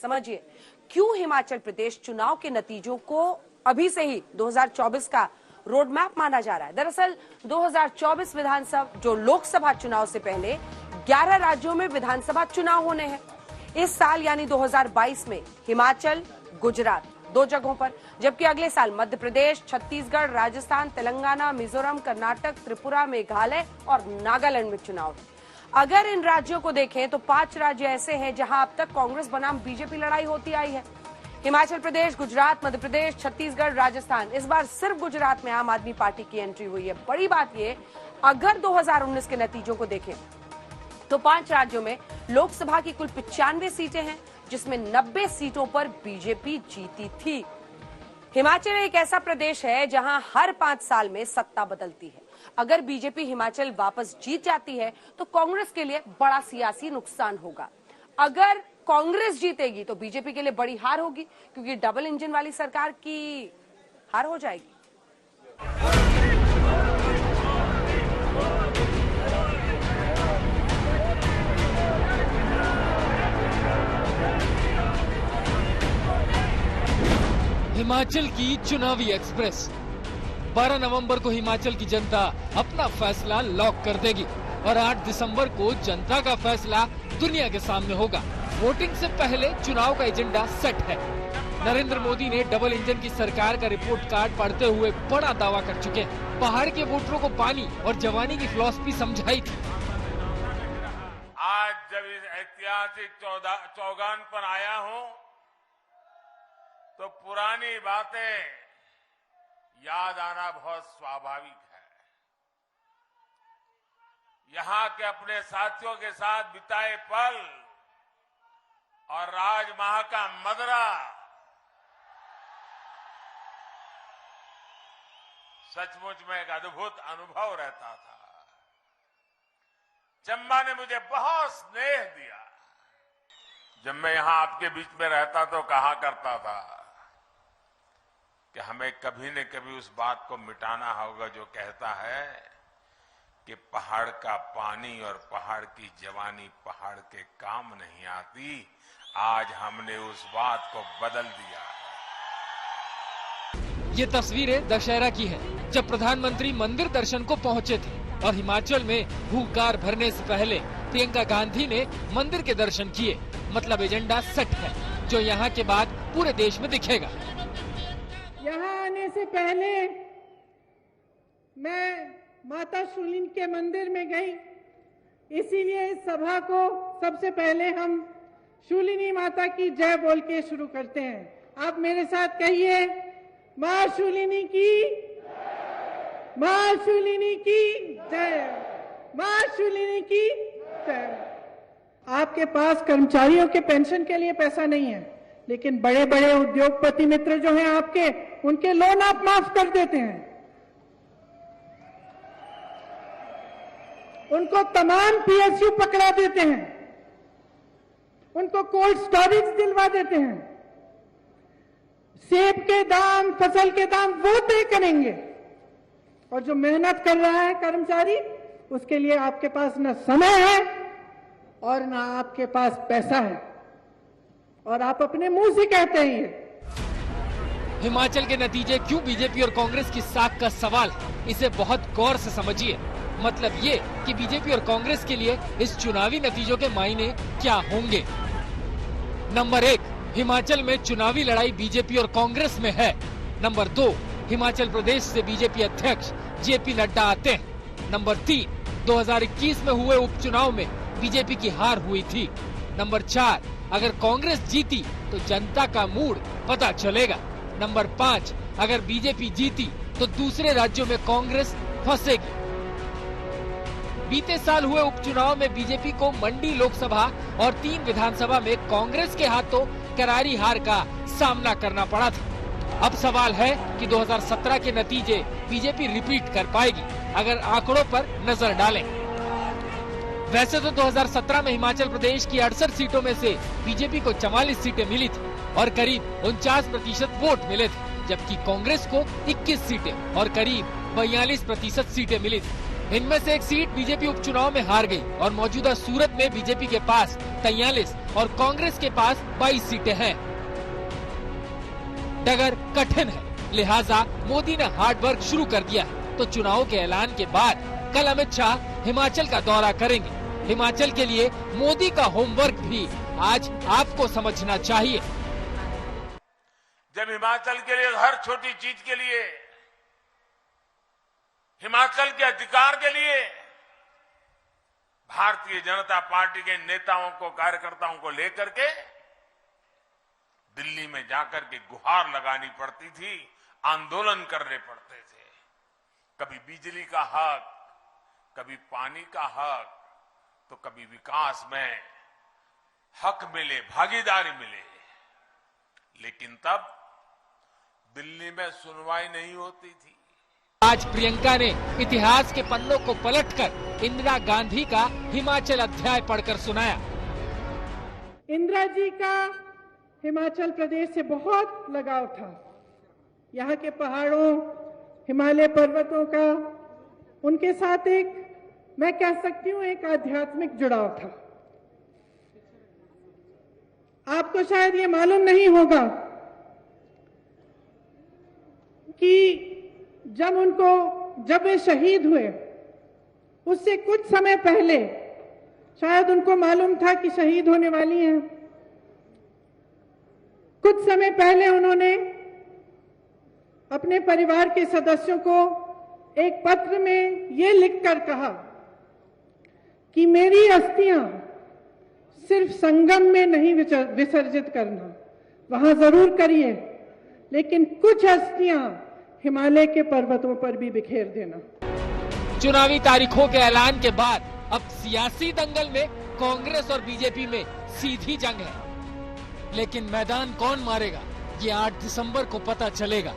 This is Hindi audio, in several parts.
समझिए क्यों हिमाचल प्रदेश चुनाव के नतीजों को अभी से ही 2024 का रोड मैप माना जा रहा है। दरअसल 2024 विधानसभा जो लोकसभा चुनाव से पहले 11 राज्यों में विधानसभा चुनाव होने हैं इस साल, यानी 2022 में हिमाचल, गुजरात 2 जगहों पर, जबकि अगले साल मध्य प्रदेश, छत्तीसगढ़, राजस्थान, तेलंगाना, मिजोरम, कर्नाटक, त्रिपुरा, मेघालय और नागालैंड में चुनाव है। अगर इन राज्यों को देखें तो 5 राज्य ऐसे हैं जहां अब तक कांग्रेस बनाम बीजेपी लड़ाई होती आई है। हिमाचल प्रदेश, गुजरात, मध्य प्रदेश, छत्तीसगढ़, राजस्थान। इस बार सिर्फ गुजरात में आम आदमी पार्टी की एंट्री हुई है। बड़ी बात यह, अगर 2019 के नतीजों को देखें तो 5 राज्यों में लोकसभा की कुल 95 सीटें हैं, जिसमें 90 सीटों पर बीजेपी जीती थी। हिमाचल एक ऐसा प्रदेश है जहां हर 5 साल में सत्ता बदलती है। अगर बीजेपी हिमाचल वापस जीत जाती है तो कांग्रेस के लिए बड़ा सियासी नुकसान होगा। अगर कांग्रेस जीतेगी तो बीजेपी के लिए बड़ी हार होगी, क्योंकि डबल इंजन वाली सरकार की हार हो जाएगी। हिमाचल की चुनावी एक्सप्रेस। 12 नवंबर को हिमाचल की जनता अपना फैसला लॉक कर देगी और 8 दिसंबर को जनता का फैसला दुनिया के सामने होगा। वोटिंग से पहले चुनाव का एजेंडा सेट है। नरेंद्र मोदी ने डबल इंजन की सरकार का रिपोर्ट कार्ड पढ़ते हुए बड़ा दावा कर चुके हैं। पहाड़ के वोटरों को पानी और जवानी की फिलॉसफी समझाई थी। आज जब इस ऐतिहासिक चौगान पर आया हूँ तो पुरानी बातें याद आना बहुत स्वाभाविक है। यहाँ के अपने साथियों के साथ बिताए पल और राजमाह का मदरा सचमुच में एक अद्भुत अनुभव रहता था। चंबा ने मुझे बहुत स्नेह दिया। जब मैं यहाँ आपके बीच में रहता तो कहा करता था कि हमें कभी न कभी उस बात को मिटाना होगा जो कहता है कि पहाड़ का पानी और पहाड़ की जवानी पहाड़ के काम नहीं आती। आज हमने उस बात को बदल दिया है। ये तस्वीरें दशहरा की है, जब प्रधानमंत्री मंदिर दर्शन को पहुंचे थे और हिमाचल में हुंकार भरने से पहले प्रियंका गांधी ने मंदिर के दर्शन किए। मतलब एजेंडा सेट है, जो यहाँ के बाद पूरे देश में दिखेगा। यहाँ आने से पहले मैं माता शूलिनी के मंदिर में गई, इसीलिए इस सभा को सबसे पहले हम शूलिनी माता की जय बोल के शुरू करते हैं। आप मेरे साथ कहिए, माँ शूलिनी की, माँ शूलिनी की जय, माँ शूलिनी की जय। आपके पास कर्मचारियों के पेंशन के लिए पैसा नहीं है, लेकिन बड़े बड़े उद्योगपति मित्र जो हैं आपके, उनके लोन आप माफ कर देते हैं। उनको तमाम पीएसयू पकड़ा देते हैं, उनको कोल्ड स्टोरेज दिलवा देते हैं। सेब के दाम, फसल के दाम वो तय करेंगे, और जो मेहनत कर रहा है कर्मचारी, उसके लिए आपके पास न समय है और न आपके पास पैसा है, और आप अपने मुंह से कहते हैं ये। हिमाचल के नतीजे क्यों बीजेपी और कांग्रेस की साख का सवाल है, इसे बहुत गौर से समझिए। मतलब ये कि बीजेपी और कांग्रेस के लिए इस चुनावी नतीजों के मायने क्या होंगे। नंबर 1, हिमाचल में चुनावी लड़ाई बीजेपी और कांग्रेस में है। नंबर 2, हिमाचल प्रदेश से बीजेपी अध्यक्ष जेपी नड्डा आते हैं। नंबर 3, 2021 में हुए उपचुनाव में बीजेपी की हार हुई थी। नंबर 4, अगर कांग्रेस जीती तो जनता का मूड पता चलेगा। नंबर 5, अगर बीजेपी जीती तो दूसरे राज्यों में कांग्रेस फंसेगी। बीते साल हुए उपचुनाव में बीजेपी को मंडी लोकसभा और 3 विधानसभा में कांग्रेस के हाथों करारी हार का सामना करना पड़ा था। अब सवाल है कि 2017 के नतीजे बीजेपी रिपीट कर पाएगी अगर आंकड़ों पर नजर डालें। वैसे तो 2017 में हिमाचल प्रदेश की 68 सीटों में से बीजेपी को 44 सीटें मिली थी और करीब 49% वोट मिले थे, जबकि कांग्रेस को 21 सीटें और करीब 42% सीटें मिली थी। इनमें से एक सीट बीजेपी उपचुनाव में हार गई और मौजूदा सूरत में बीजेपी के पास 43 और कांग्रेस के पास 22 सीटें हैं। डगर कठिन है, लिहाजा मोदी ने हार्ड वर्क शुरू कर दिया है। तो चुनाव के ऐलान के बाद कल अमित शाह हिमाचल का दौरा करेंगे। हिमाचल के लिए मोदी का होमवर्क भी आज आपको समझना चाहिए। जब हिमाचल के लिए हर छोटी चीज के लिए, हिमाचल के अधिकार के लिए भारतीय जनता पार्टी के नेताओं को, कार्यकर्ताओं को लेकर के दिल्ली में जाकर के गुहार लगानी पड़ती थी, आंदोलन करने पड़ते थे। कभी बिजली का हक, कभी पानी का हक, तो कभी विकास में हक मिले, भागीदारी मिले। लेकिन तब दिल्ली में सुनवाई नहीं होती थी। आज प्रियंका ने इतिहास के पन्नों को पलटकर इंदिरा गांधी का हिमाचल अध्याय पढ़कर सुनाया। इंदिरा जी का हिमाचल प्रदेश से बहुत लगाव था। यहाँ के पहाड़ों, हिमालय पर्वतों का उनके साथ एक, मैं कह सकती हूँ, एक आध्यात्मिक जुड़ाव था। आपको शायद ये मालूम नहीं होगा कि जब वे शहीद हुए, उससे कुछ समय पहले शायद उनको मालूम था कि शहीद होने वाली हैं। कुछ समय पहले उन्होंने अपने परिवार के सदस्यों को एक पत्र में ये लिखकर कहा कि मेरी अस्थियां सिर्फ संगम में नहीं विसर्जित करना, वहां जरूर करिए, लेकिन कुछ अस्थियां हिमालय के पर्वतों पर भी बिखेर देना। चुनावी तारीखों के ऐलान के बाद अब सियासी दंगल में कांग्रेस और बीजेपी में सीधी जंग है। लेकिन मैदान कौन मारेगा, ये 8 दिसंबर को पता चलेगा।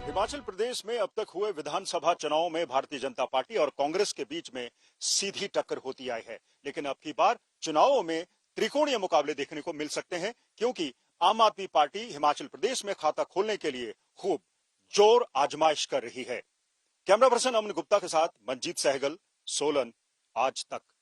हिमाचल प्रदेश में अब तक हुए विधानसभा चुनावों में भारतीय जनता पार्टी और कांग्रेस के बीच में सीधी टक्कर होती आई है। लेकिन अब की बार चुनावों में त्रिकोणीय मुकाबले देखने को मिल सकते हैं, क्योंकि आम आदमी पार्टी हिमाचल प्रदेश में खाता खोलने के लिए खूब जोर आजमाइश कर रही है। कैमरा पर्सन अमन गुप्ता के साथ मंजीत सहगल, सोलन, आज तक।